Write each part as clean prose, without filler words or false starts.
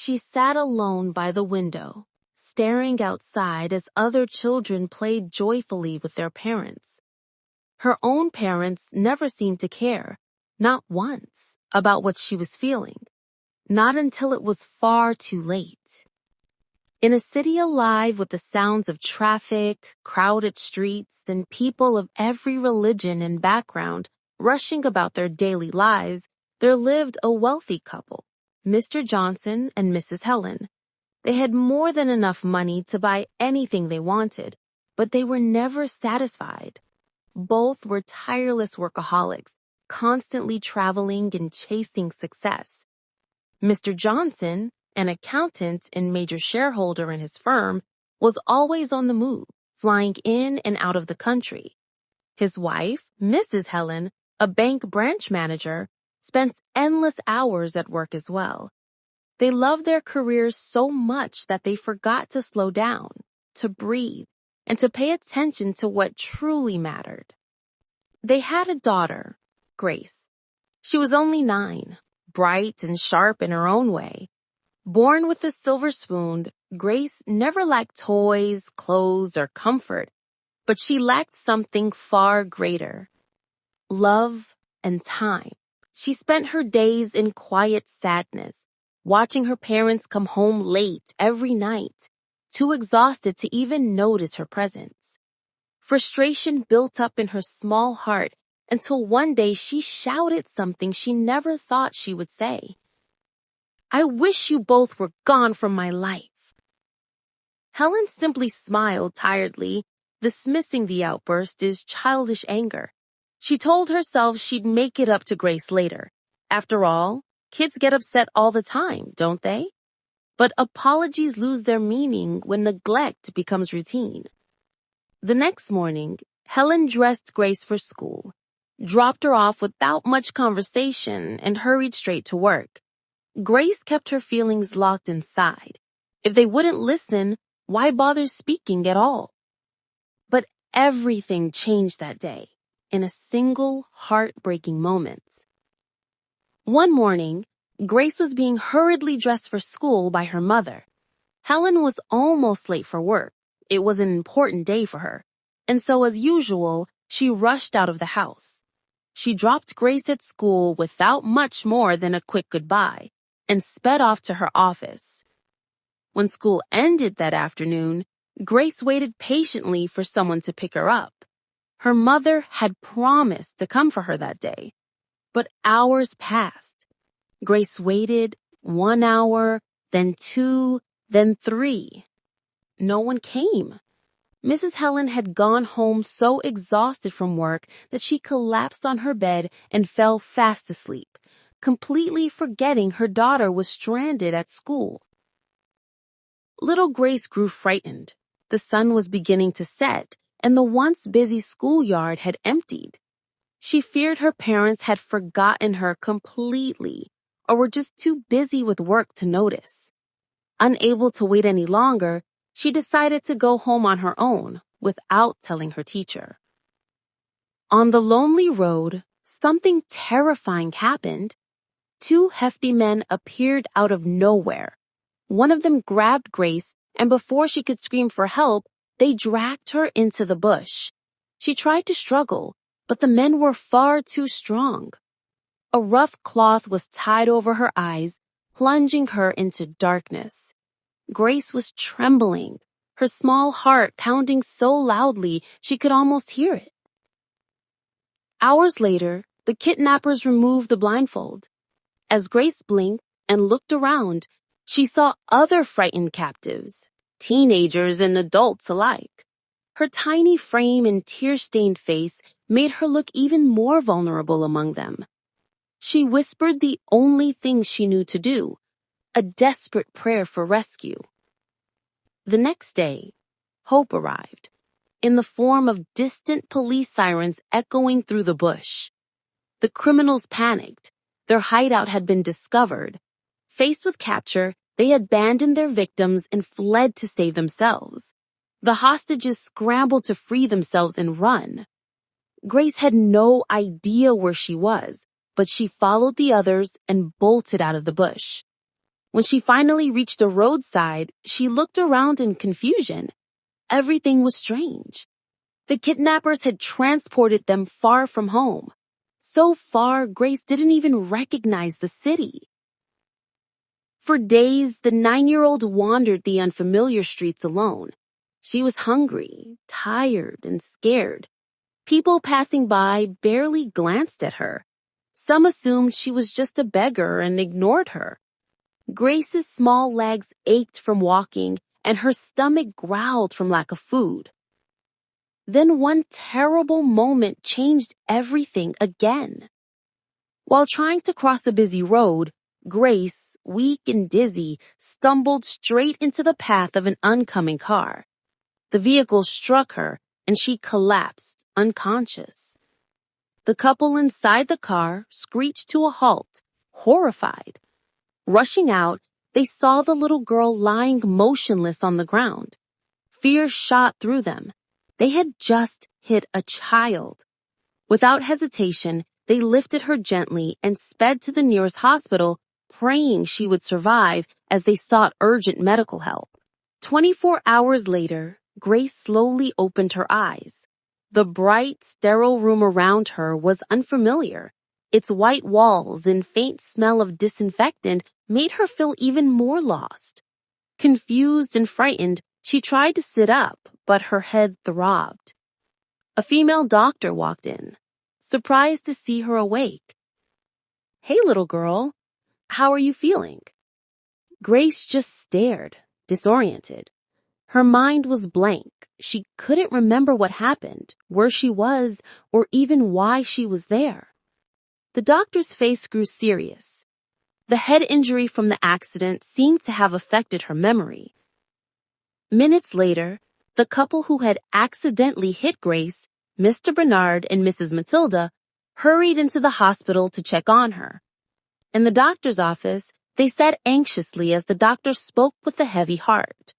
She sat alone by the window, staring outside as other children played joyfully with their parents. Her own parents never seemed to care, not once, about what she was feeling. Not until it was far too late. In a city alive with the sounds of traffic, crowded streets, and people of every religion and background rushing about their daily lives, there lived a wealthy couple, Mr. Johnson and Mrs. Helen. They had more than enough money to buy anything they wanted, but they were never satisfied. Both were tireless workaholics, constantly traveling and chasing success. Mr. Johnson, an accountant and major shareholder in his firm, was always on the move, flying in and out of the country. His wife, Mrs. Helen, a bank branch manager, spent endless hours at work as well. They loved their careers so much that they forgot to slow down, to breathe, and to pay attention to what truly mattered. They had a daughter, Grace. She was only 9, bright and sharp in her own way. Born with a silver spoon, Grace never lacked toys, clothes, or comfort, but she lacked something far greater: love and time. She spent her days in quiet sadness, watching her parents come home late every night, too exhausted to even notice her presence. Frustration built up in her small heart until one day she shouted something she never thought she would say. "I wish you both were gone from my life." Helen simply smiled tiredly, dismissing the outburst as childish anger. She told herself she'd make it up to Grace later. After all, kids get upset all the time, don't they? But apologies lose their meaning when neglect becomes routine. The next morning, Helen dressed Grace for school, dropped her off without much conversation, and hurried straight to work. Grace kept her feelings locked inside. If they wouldn't listen, why bother speaking at all? But everything changed that day, in a single heartbreaking moment. One morning, Grace was being hurriedly dressed for school by her mother. Helen was almost late for work. It was an important day for her, and so as usual, she rushed out of the house. She dropped Grace at school without much more than a quick goodbye, and sped off to her office. When school ended that afternoon, Grace waited patiently for someone to pick her up. Her mother had promised to come for her that day. But hours passed. Grace waited 1 hour, then 2, then 3. No one came. Mrs. Helen had gone home so exhausted from work that she collapsed on her bed and fell fast asleep, completely forgetting her daughter was stranded at school. Little Grace grew frightened. The sun was beginning to set, and the once busy schoolyard had emptied. She feared her parents had forgotten her completely, or were just too busy with work to notice. Unable to wait any longer, she decided to go home on her own without telling her teacher. On the lonely road, something terrifying happened. 2 hefty men appeared out of nowhere. One of them grabbed Grace, and before she could scream for help, they dragged her into the bush. She tried to struggle, but the men were far too strong. A rough cloth was tied over her eyes, plunging her into darkness. Grace was trembling, her small heart pounding so loudly she could almost hear it. Hours later, the kidnappers removed the blindfold. As Grace blinked and looked around, she saw other frightened captives, teenagers and adults alike. Her tiny frame and tear-stained face made her look even more vulnerable among them. She whispered the only thing she knew to do, a desperate prayer for rescue. The next day, hope arrived, in the form of distant police sirens echoing through the bush. The criminals panicked. Their hideout had been discovered. Faced with capture, they abandoned their victims and fled to save themselves. The hostages scrambled to free themselves and run. Grace had no idea where she was, but she followed the others and bolted out of the bush. When she finally reached the roadside, she looked around in confusion. Everything was strange. The kidnappers had transported them far from home. So far, Grace didn't even recognize the city. For days, the 9-year-old wandered the unfamiliar streets alone. She was hungry, tired, and scared. People passing by barely glanced at her. Some assumed she was just a beggar and ignored her. Grace's small legs ached from walking, and her stomach growled from lack of food. Then one terrible moment changed everything again. While trying to cross a busy road, Grace, weak and dizzy, stumbled straight into the path of an oncoming car. The vehicle struck her, and she collapsed, unconscious. The couple inside the car screeched to a halt, horrified. Rushing out, they saw the little girl lying motionless on the ground. Fear shot through them. They had just hit a child. Without hesitation, they lifted her gently and sped to the nearest hospital, praying she would survive as they sought urgent medical help. 24 hours later, Grace slowly opened her eyes. The bright, sterile room around her was unfamiliar. Its white walls and faint smell of disinfectant made her feel even more lost. Confused and frightened, she tried to sit up, but her head throbbed. A female doctor walked in, surprised to see her awake. "Hey, little girl, how are you feeling?" Grace just stared, disoriented. Her mind was blank. She couldn't remember what happened, where she was, or even why she was there. The doctor's face grew serious. The head injury from the accident seemed to have affected her memory. Minutes later, the couple who had accidentally hit Grace, Mr. Bernard and Mrs. Matilda, hurried into the hospital to check on her. In the doctor's office, they sat anxiously as the doctor spoke with a heavy heart.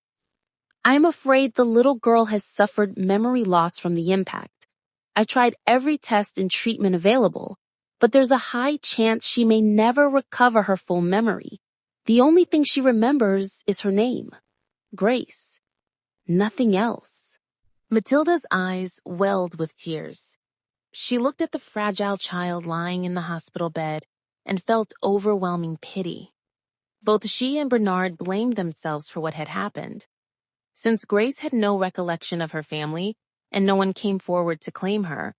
"I'm afraid the little girl has suffered memory loss from the impact. I tried every test and treatment available, but there's a high chance she may never recover her full memory. The only thing she remembers is her name, Grace. Nothing else." Matilda's eyes welled with tears. She looked at the fragile child lying in the hospital bed and felt overwhelming pity. Both she and Bernard blamed themselves for what had happened. Since Grace had no recollection of her family and no one came forward to claim her,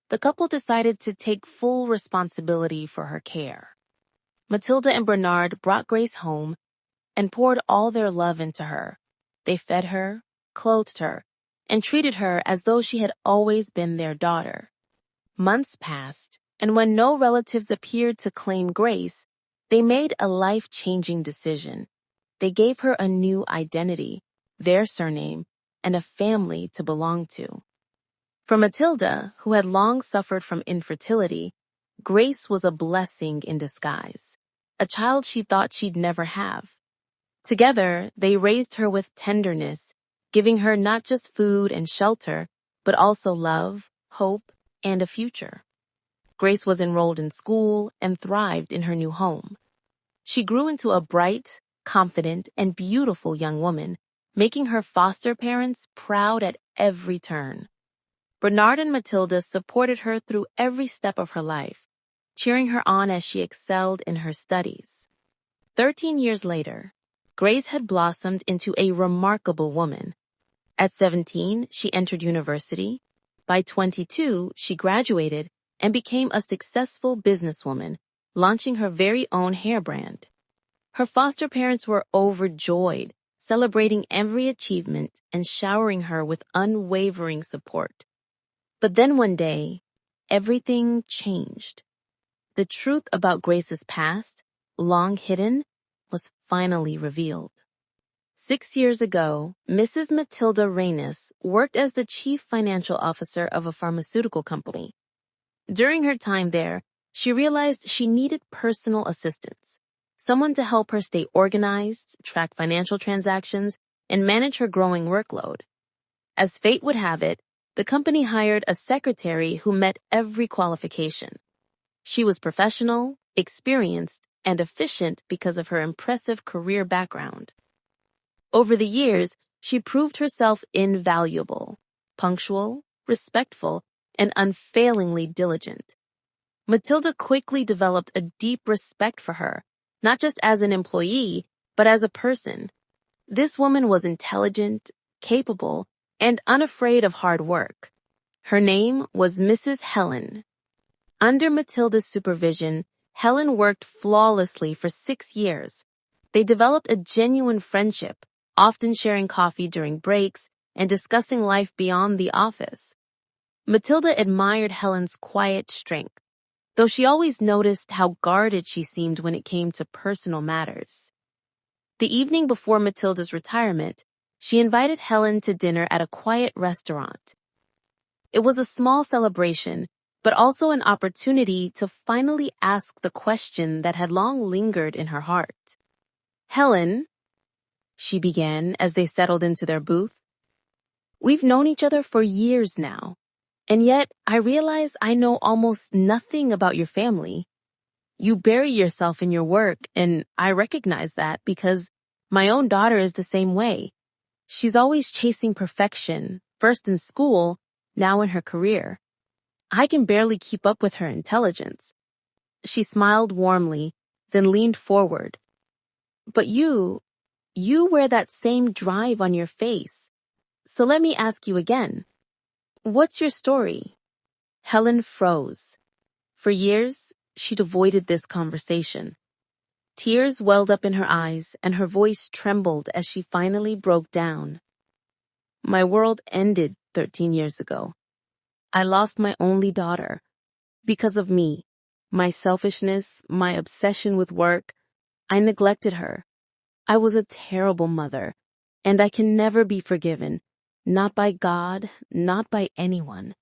the couple decided to take full responsibility for her care. Matilda and Bernard brought Grace home and poured all their love into her. They fed her, clothed her, and treated her as though she had always been their daughter. Months passed, and when no relatives appeared to claim Grace, they made a life-changing decision. They gave her a new identity, their surname, and a family to belong to. For Matilda, who had long suffered from infertility, Grace was a blessing in disguise, a child she thought she'd never have. Together, they raised her with tenderness, giving her not just food and shelter, but also love, hope, and a future. Grace was enrolled in school and thrived in her new home. She grew into a bright, confident, and beautiful young woman, making her foster parents proud at every turn. Bernard and Matilda supported her through every step of her life, cheering her on as she excelled in her studies. 13 years later, Grace had blossomed into a remarkable woman. At 17, she entered university. By 22, she graduated and became a successful businesswoman, launching her very own hair brand. Her foster parents were overjoyed, celebrating every achievement and showering her with unwavering support. But then one day, everything changed. The truth about Grace's past, long hidden, was finally revealed. 6 years ago, Mrs. Matilda Reynes worked as the chief financial officer of a pharmaceutical company. During her time there, she realized she needed personal assistance, someone to help her stay organized, track financial transactions, and manage her growing workload. As fate would have it, the company hired a secretary who met every qualification. She was professional, experienced, and efficient because of her impressive career background. Over the years, she proved herself invaluable, punctual, respectful, and unfailingly diligent. Matilda quickly developed a deep respect for her, not just as an employee, but as a person. This woman was intelligent, capable, and unafraid of hard work. Her name was Mrs. Helen. Under Matilda's supervision, Helen worked flawlessly for 6 years. They developed a genuine friendship, often sharing coffee during breaks and discussing life beyond the office. Matilda admired Helen's quiet strength, though she always noticed how guarded she seemed when it came to personal matters. The evening before Matilda's retirement, she invited Helen to dinner at a quiet restaurant. It was a small celebration, but also an opportunity to finally ask the question that had long lingered in her heart. "Helen," she began as they settled into their booth, "we've known each other for years now, and yet I realize I know almost nothing about your family. You bury yourself in your work, and I recognize that because my own daughter is the same way. She's always chasing perfection, first in school, now in her career. I can barely keep up with her intelligence." She smiled warmly, then leaned forward. "But you wear that same drive on your face. So let me ask you again. What's your story?" Helen froze. For years, she'd avoided this conversation. Tears welled up in her eyes, and her voice trembled as she finally broke down. "My world ended 13 years ago. I lost my only daughter. Because of me, my selfishness, my obsession with work, I neglected her. I was a terrible mother, and I can never be forgiven, not by God, not by anyone.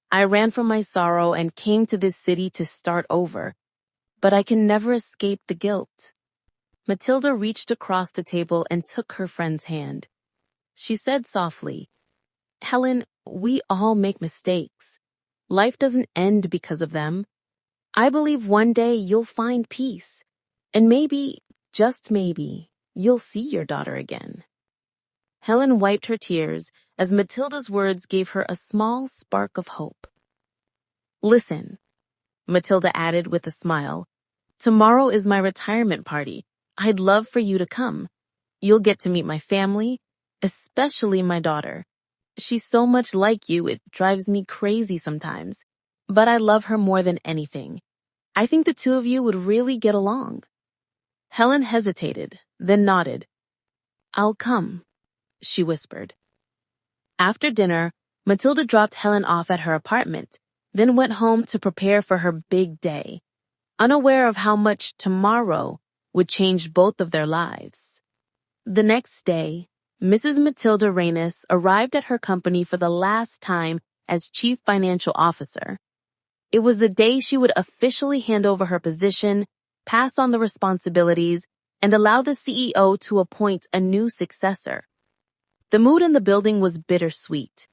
I ran from my sorrow and came to this city to start over, but I can never escape the guilt." Matilda reached across the table and took her friend's hand. She said softly, "Helen, we all make mistakes. Life doesn't end because of them. I believe one day you'll find peace, and maybe, just maybe, you'll see your daughter again." Helen wiped her tears as Matilda's words gave her a small spark of hope. "Listen," Matilda added with a smile, "tomorrow is my retirement party. I'd love for you to come. You'll get to meet my family, especially my daughter. She's so much like you, it drives me crazy sometimes. But I love her more than anything. I think the two of you would really get along." Helen hesitated, then nodded. "I'll come," she whispered. After dinner, Matilda dropped Helen off at her apartment, then went home to prepare for her big day, unaware of how much tomorrow would change both of their lives. The next day, Mrs. Matilda Reynes arrived at her company for the last time as Chief Financial Officer. It was the day she would officially hand over her position, pass on the responsibilities, and allow the CEO to appoint a new successor. The mood in the building was bittersweet.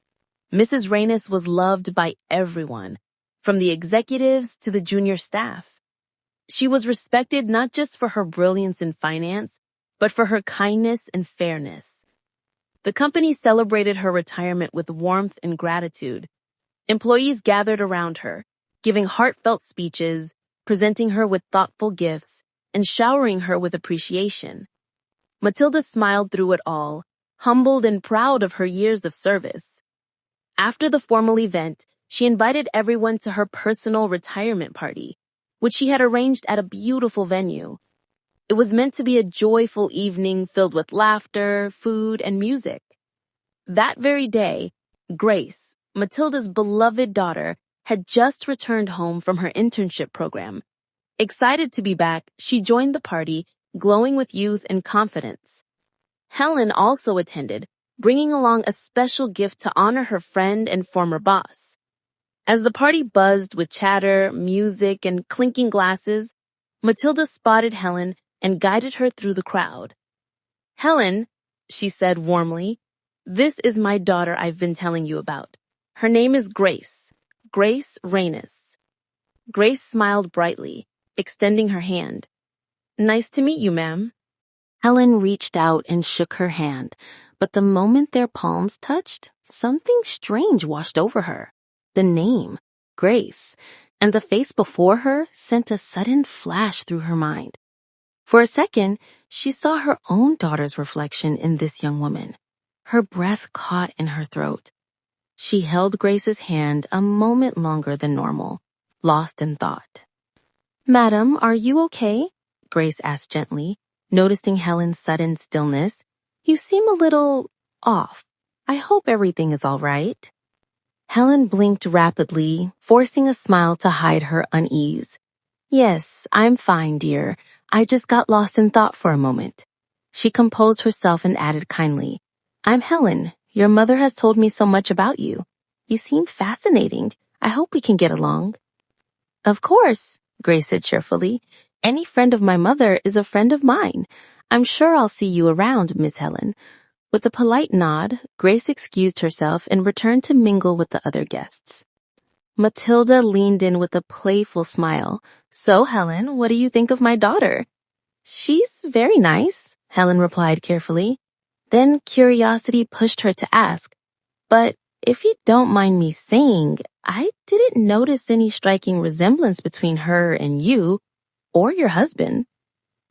Mrs. Reynes was loved by everyone, from the executives to the junior staff. She was respected not just for her brilliance in finance, but for her kindness and fairness. The company celebrated her retirement with warmth and gratitude. Employees gathered around her, giving heartfelt speeches, presenting her with thoughtful gifts, and showering her with appreciation. Matilda smiled through it all, humbled and proud of her years of service. After the formal event, she invited everyone to her personal retirement party, which she had arranged at a beautiful venue. It was meant to be a joyful evening filled with laughter, food, and music. That very day, Grace, Matilda's beloved daughter, had just returned home from her internship program. Excited to be back, she joined the party, glowing with youth and confidence. Helen also attended, bringing along a special gift to honor her friend and former boss. As the party buzzed with chatter, music, and clinking glasses, Matilda spotted Helen and guided her through the crowd. "Helen," she said warmly, "this is my daughter I've been telling you about. Her name is Grace Reynes." Grace smiled brightly, extending her hand. Nice to meet you, ma'am. Helen reached out and shook her hand, but the moment their palms touched, something strange washed over her. The name, Grace, and the face before her sent a sudden flash through her mind. For a second, she saw her own daughter's reflection in this young woman. Her breath caught in her throat. She held Grace's hand a moment longer than normal, lost in thought. Madam, are you okay? Grace asked gently, noticing Helen's sudden stillness. You seem a little off. I hope everything is all right. Helen blinked rapidly, forcing a smile to hide her unease. Yes, I'm fine, dear. I just got lost in thought for a moment. She composed herself and added kindly, I'm Helen. Your mother has told me so much about you. You seem fascinating. I hope we can get along. Of course, Grace said cheerfully. Any friend of my mother is a friend of mine. I'm sure I'll see you around, Miss Helen. With a polite nod, Grace excused herself and returned to mingle with the other guests. Matilda leaned in with a playful smile. So, Helen, what do you think of my daughter? She's very nice, Helen replied carefully. Then curiosity pushed her to ask, but if you don't mind me saying, I didn't notice any striking resemblance between her and you, or your husband.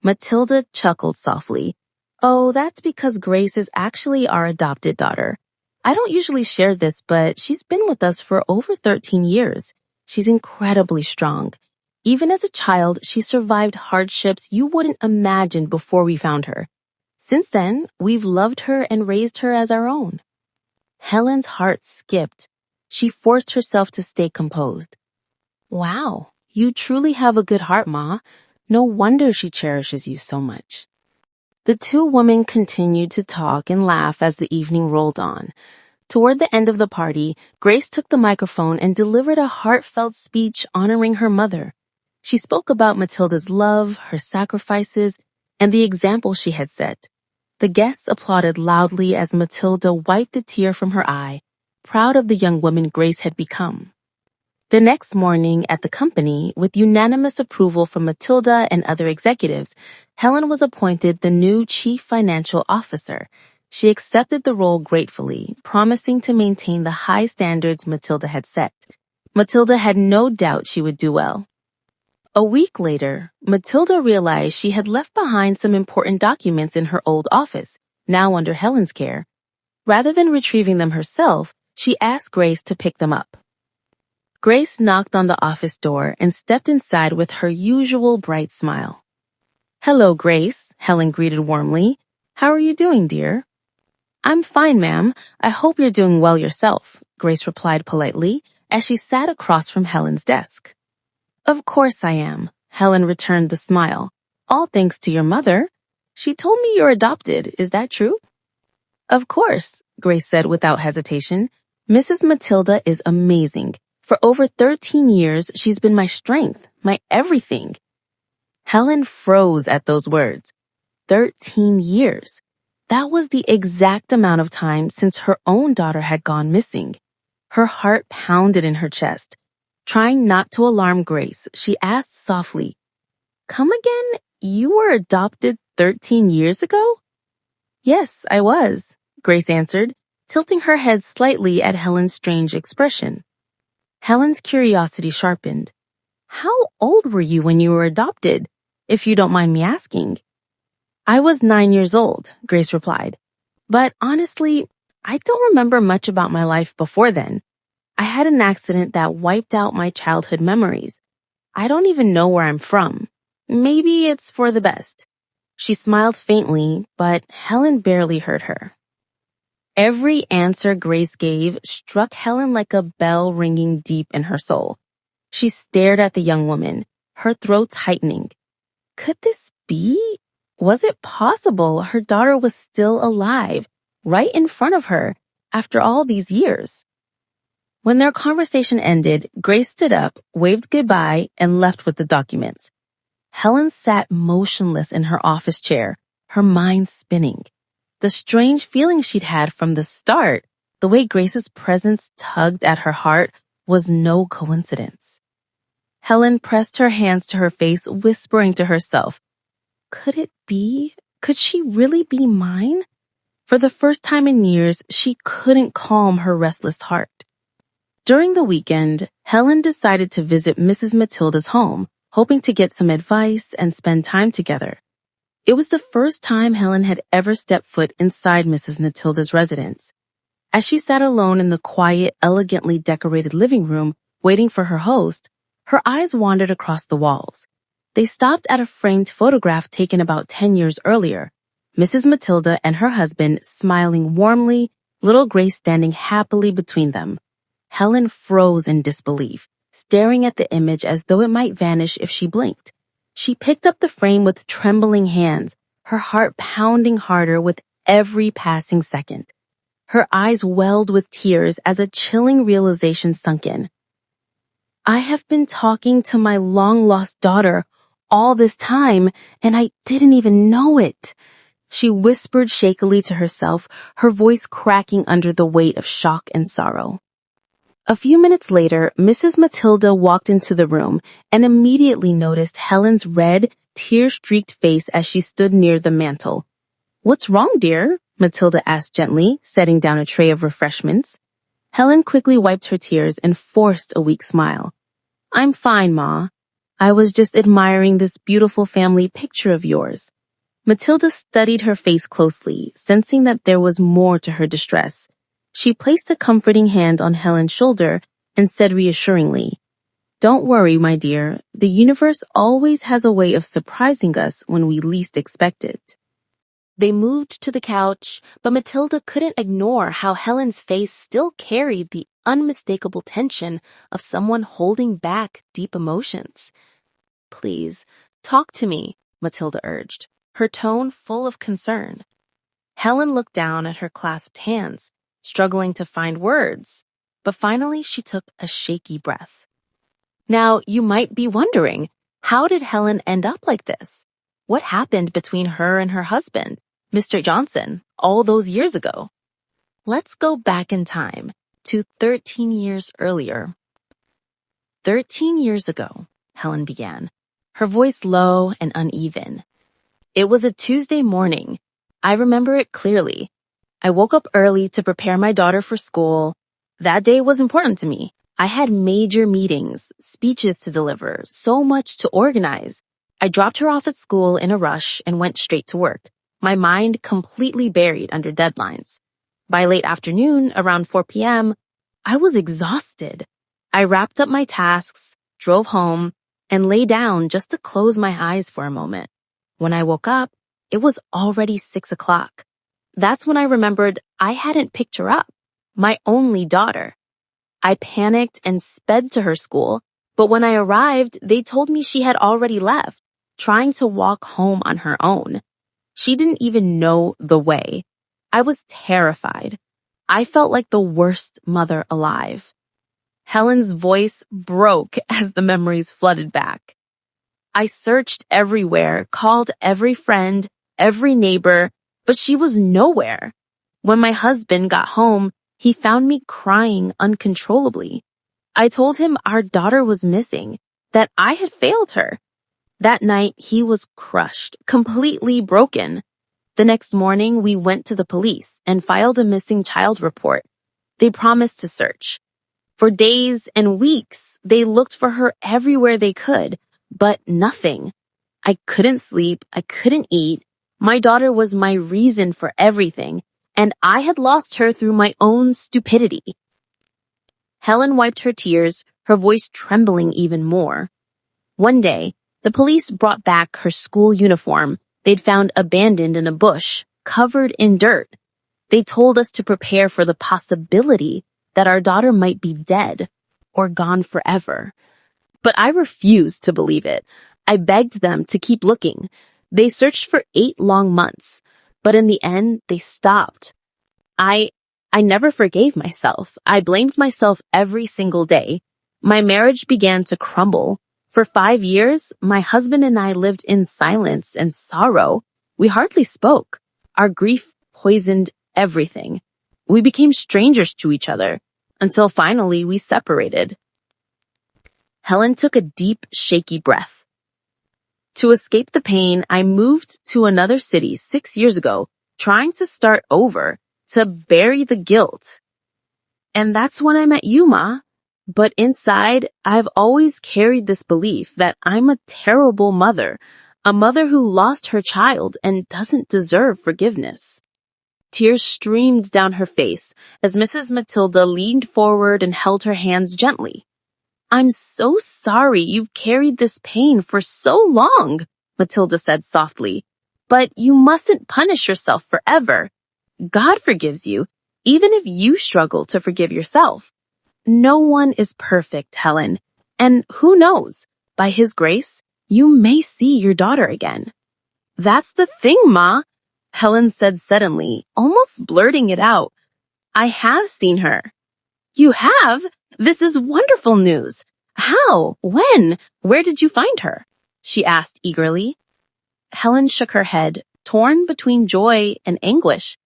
Matilda chuckled softly. Oh, that's because Grace is actually our adopted daughter. I don't usually share this, but she's been with us for over 13 years. She's incredibly strong. Even as a child, she survived hardships you wouldn't imagine before we found her. Since then, we've loved her and raised her as our own. Helen's heart skipped. She forced herself to stay composed. Wow, you truly have a good heart, Ma. No wonder she cherishes you so much. The two women continued to talk and laugh as the evening rolled on. Toward the end of the party, Grace took the microphone and delivered a heartfelt speech honoring her mother. She spoke about Matilda's love, her sacrifices, and the example she had set. The guests applauded loudly as Matilda wiped a tear from her eye, proud of the young woman Grace had become. The next morning at the company, with unanimous approval from Matilda and other executives, Helen was appointed the new chief financial officer. She accepted the role gratefully, promising to maintain the high standards Matilda had set. Matilda had no doubt she would do well. A week later, Matilda realized she had left behind some important documents in her old office, now under Helen's care. Rather than retrieving them herself, she asked Grace to pick them up. Grace knocked on the office door and stepped inside with her usual bright smile. Hello, Grace, Helen greeted warmly. How are you doing, dear? I'm fine, ma'am. I hope you're doing well yourself, Grace replied politely as she sat across from Helen's desk. Of course I am, Helen returned the smile. All thanks to your mother. She told me you're adopted. Is that true? Of course, Grace said without hesitation. Mrs. Matilda is amazing. For over 13 years, she's been my strength, my everything. Helen froze at those words. 13 years. That was the exact amount of time since her own daughter had gone missing. Her heart pounded in her chest. Trying not to alarm Grace, she asked softly, Come again? You were adopted 13 years ago? Yes, I was, Grace answered, tilting her head slightly at Helen's strange expression. Helen's curiosity sharpened. How old were you when you were adopted, if you don't mind me asking? I was 9 years old, Grace replied. But honestly, I don't remember much about my life before then. I had an accident that wiped out my childhood memories. I don't even know where I'm from. Maybe it's for the best. She smiled faintly, but Helen barely heard her. Every answer Grace gave struck Helen like a bell ringing deep in her soul. She stared at the young woman, her throat tightening. Could this be? Was it possible her daughter was still alive, right in front of her, after all these years? When their conversation ended, Grace stood up, waved goodbye, and left with the documents. Helen sat motionless in her office chair, her mind spinning. The strange feeling she'd had from the start, the way Grace's presence tugged at her heart, was no coincidence. Helen pressed her hands to her face, whispering to herself, "Could it be? Could she really be mine?" For the first time in years, she couldn't calm her restless heart. During the weekend, Helen decided to visit Mrs. Matilda's home, hoping to get some advice and spend time together. It was the first time Helen had ever stepped foot inside Mrs. Matilda's residence. As she sat alone in the quiet, elegantly decorated living room, waiting for her host, her eyes wandered across the walls. They stopped at a framed photograph taken about 10 years earlier. Mrs. Matilda and her husband smiling warmly, little Grace standing happily between them. Helen froze in disbelief, staring at the image as though it might vanish if she blinked. She picked up the frame with trembling hands, her heart pounding harder with every passing second. Her eyes welled with tears as a chilling realization sunk in. I have been talking to my long-lost daughter all this time, and I didn't even know it. She whispered shakily to herself, her voice cracking under the weight of shock and sorrow. A few minutes later, Mrs. Matilda walked into the room and immediately noticed Helen's red, tear-streaked face as she stood near the mantel. "What's wrong, dear?" Matilda asked gently, setting down a tray of refreshments. Helen quickly wiped her tears and forced a weak smile. "I'm fine, Ma. I was just admiring this beautiful family picture of yours." Matilda studied her face closely, sensing that there was more to her distress. She placed a comforting hand on Helen's shoulder and said reassuringly, "Don't worry, my dear. The universe always has a way of surprising us when we least expect it." They moved to the couch, but Matilda couldn't ignore how Helen's face still carried the unmistakable tension of someone holding back deep emotions. "Please, talk to me," Matilda urged, her tone full of concern. Helen looked down at her clasped hands, struggling to find words, but finally she took a shaky breath. Now, you might be wondering, how did Helen end up like this? What happened between her and her husband, Mr. Johnson, all those years ago? Let's go back in time to 13 years earlier. 13 years ago, Helen began, her voice low and uneven. It was a Tuesday morning. I remember it clearly. I woke up early to prepare my daughter for school. That day was important to me. I had major meetings, speeches to deliver, so much to organize. I dropped her off at school in a rush and went straight to work, my mind completely buried under deadlines. By late afternoon, around 4 p.m., I was exhausted. I wrapped up my tasks, drove home, and lay down just to close my eyes for a moment. When I woke up, it was already 6 o'clock. That's when I remembered I hadn't picked her up, my only daughter. I panicked and sped to her school, but when I arrived, they told me she had already left, trying to walk home on her own. She didn't even know the way. I was terrified. I felt like the worst mother alive. Helen's voice broke as the memories flooded back. I searched everywhere, called every friend, every neighbor, but she was nowhere. When my husband got home, he found me crying uncontrollably. I told him our daughter was missing, that I had failed her. That night, he was crushed, completely broken. The next morning, we went to the police and filed a missing child report. They promised to search. For days and weeks, they looked for her everywhere they could, but nothing. I couldn't sleep, I couldn't eat. My daughter was my reason for everything, and I had lost her through my own stupidity. Helen wiped her tears, her voice trembling even more. One day, the police brought back her school uniform they'd found abandoned in a bush, covered in dirt. They told us to prepare for the possibility that our daughter might be dead or gone forever. But I refused to believe it. I begged them to keep looking. They searched for 8 long months, but in the end, they stopped. I never forgave myself. I blamed myself every single day. My marriage began to crumble. For 5 years, my husband and I lived in silence and sorrow. We hardly spoke. Our grief poisoned everything. We became strangers to each other until finally we separated. Helen took a deep, shaky breath. To escape the pain, I moved to another city 6 years ago, trying to start over, to bury the guilt. And that's when I met you, Ma. But inside, I've always carried this belief that I'm a terrible mother, a mother who lost her child and doesn't deserve forgiveness. Tears streamed down her face as Mrs. Matilda leaned forward and held her hands gently. I'm so sorry you've carried this pain for so long, Matilda said softly. But you mustn't punish yourself forever. God forgives you, even if you struggle to forgive yourself. No one is perfect, Helen. And who knows, by His grace, you may see your daughter again. That's the thing, Ma, Helen said suddenly, almost blurting it out. I have seen her. You have? This is wonderful news. How? When? Where did you find her? She asked eagerly. Helen shook her head, torn between joy and anguish.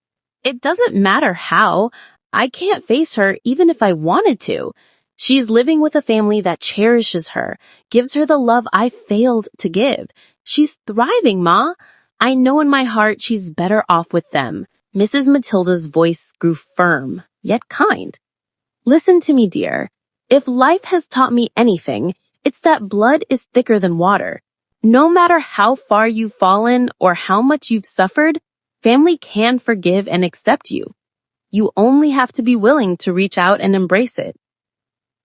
It doesn't matter how. I can't face her even if I wanted to. She's living with a family that cherishes her, gives her the love I failed to give. She's thriving, Ma. I know in my heart she's better off with them. Mrs. Matilda's voice grew firm, yet kind. Listen to me, dear. If life has taught me anything, it's that blood is thicker than water. No matter how far you've fallen or how much you've suffered, family can forgive and accept you. You only have to be willing to reach out and embrace it.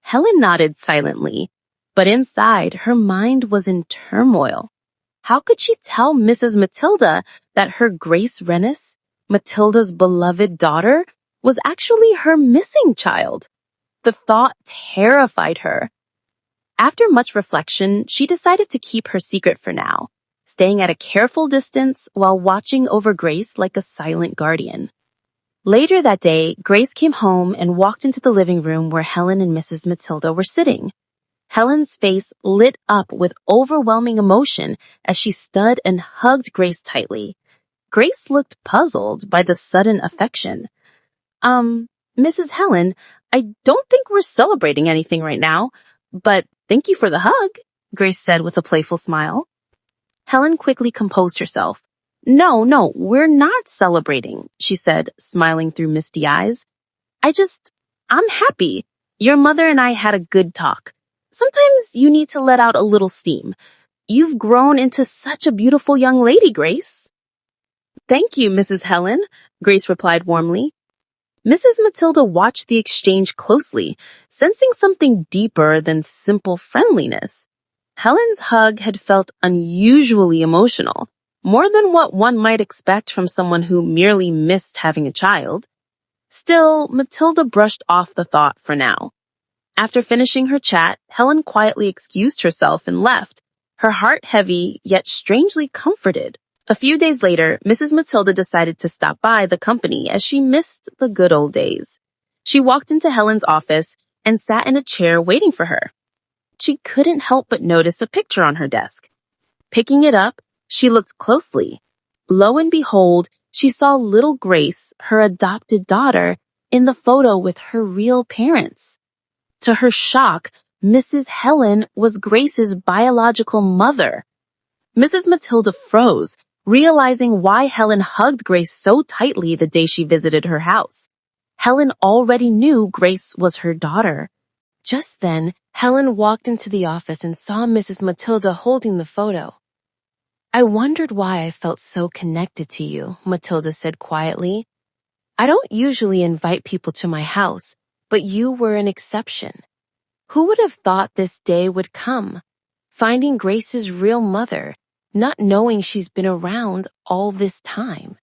Helen nodded silently, but inside her mind was in turmoil. How could she tell Mrs. Matilda that her Grace Rennis, Matilda's beloved daughter, was actually her missing child? The thought terrified her. After much reflection, she decided to keep her secret for now, staying at a careful distance while watching over Grace like a silent guardian. Later that day, Grace came home and walked into the living room where Helen and Mrs. Matilda were sitting. Helen's face lit up with overwhelming emotion as she stood and hugged Grace tightly. Grace looked puzzled by the sudden affection. Mrs. Helen, I don't think we're celebrating anything right now, but thank you for the hug, Grace said with a playful smile. Helen quickly composed herself. No, we're not celebrating, she said, smiling through misty eyes. I'm happy. Your mother and I had a good talk. Sometimes you need to let out a little steam. You've grown into such a beautiful young lady, Grace. Thank you, Mrs. Helen, Grace replied warmly. Mrs. Matilda watched the exchange closely, sensing something deeper than simple friendliness. Helen's hug had felt unusually emotional, more than what one might expect from someone who merely missed having a child. Still, Matilda brushed off the thought for now. After finishing her chat, Helen quietly excused herself and left, her heart heavy yet strangely comforted. A few days later, Mrs. Matilda decided to stop by the company as she missed the good old days. She walked into Helen's office and sat in a chair waiting for her. She couldn't help but notice a picture on her desk. Picking it up, she looked closely. Lo and behold, she saw little Grace, her adopted daughter, in the photo with her real parents. To her shock, Mrs. Helen was Grace's biological mother. Mrs. Matilda froze, realizing why Helen hugged Grace so tightly the day she visited her house. Helen already knew Grace was her daughter. Just then, Helen walked into the office and saw Mrs. Matilda holding the photo. I wondered why I felt so connected to you, Matilda said quietly. I don't usually invite people to my house, but you were an exception. Who would have thought this day would come? Finding Grace's real mother, not knowing she's been around all this time.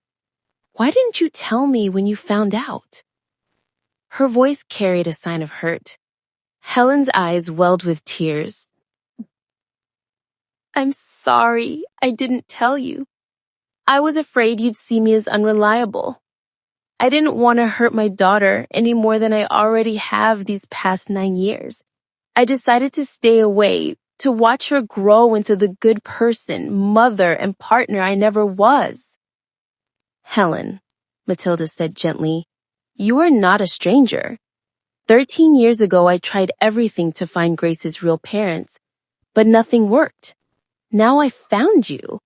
Why didn't you tell me when you found out? Her voice carried a sign of hurt. Helen's eyes welled with tears. I'm sorry I didn't tell you. I was afraid you'd see me as unreliable. I didn't want to hurt my daughter any more than I already have these past 9 years. I decided to stay away, to watch her grow into the good person, mother, and partner I never was. Helen, Matilda said gently, you are not a stranger. 13 years ago, I tried everything to find Grace's real parents, but nothing worked. Now I found you.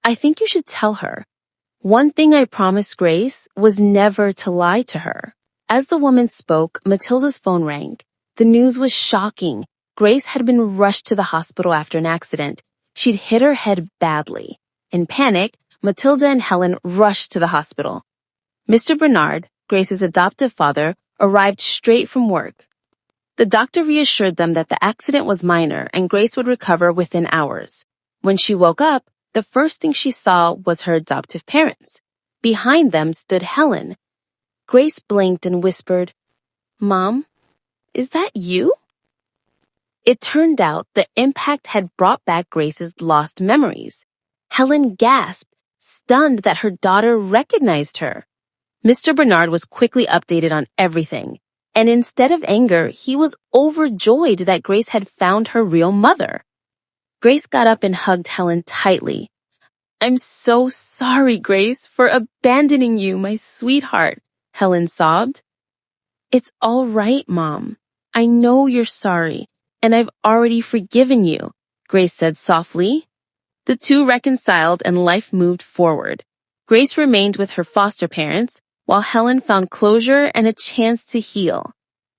I think you should tell her. One thing I promised Grace was never to lie to her." As the woman spoke, Matilda's phone rang. The news was shocking. Grace had been rushed to the hospital after an accident. She'd hit her head badly. In panic, Matilda and Helen rushed to the hospital. Mr. Bernard, Grace's adoptive father, arrived straight from work. The doctor reassured them that the accident was minor and Grace would recover within hours. When she woke up, the first thing she saw was her adoptive parents. Behind them stood Helen. Grace blinked and whispered, "Mom, is that you?" It turned out the impact had brought back Grace's lost memories. Helen gasped, stunned that her daughter recognized her. Mr. Bernard was quickly updated on everything, and instead of anger, he was overjoyed that Grace had found her real mother. Grace got up and hugged Helen tightly. "I'm so sorry, Grace, for abandoning you, my sweetheart," Helen sobbed. "It's all right, Mom. I know you're sorry, and I've already forgiven you," Grace said softly. The two reconciled and life moved forward. Grace remained with her foster parents, while Helen found closure and a chance to heal.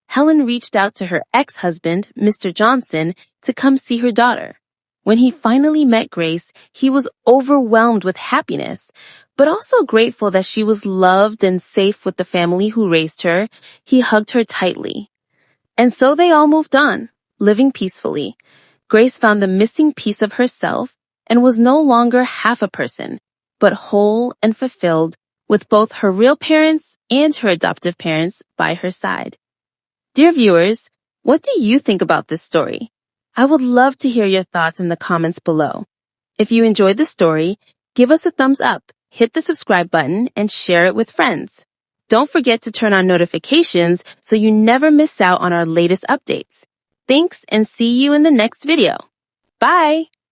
Helen reached out to her ex-husband, Mr. Johnson, to come see her daughter. When he finally met Grace, he was overwhelmed with happiness, but also grateful that she was loved and safe with the family who raised her. He hugged her tightly. And so they all moved on, living peacefully. Grace found the missing piece of herself and was no longer half a person, but whole and fulfilled with both her real parents and her adoptive parents by her side. Dear viewers, what do you think about this story? I would love to hear your thoughts in the comments below. If you enjoyed the story, give us a thumbs up, hit the subscribe button, and share it with friends. Don't forget to turn on notifications so you never miss out on our latest updates. Thanks, and see you in the next video. Bye!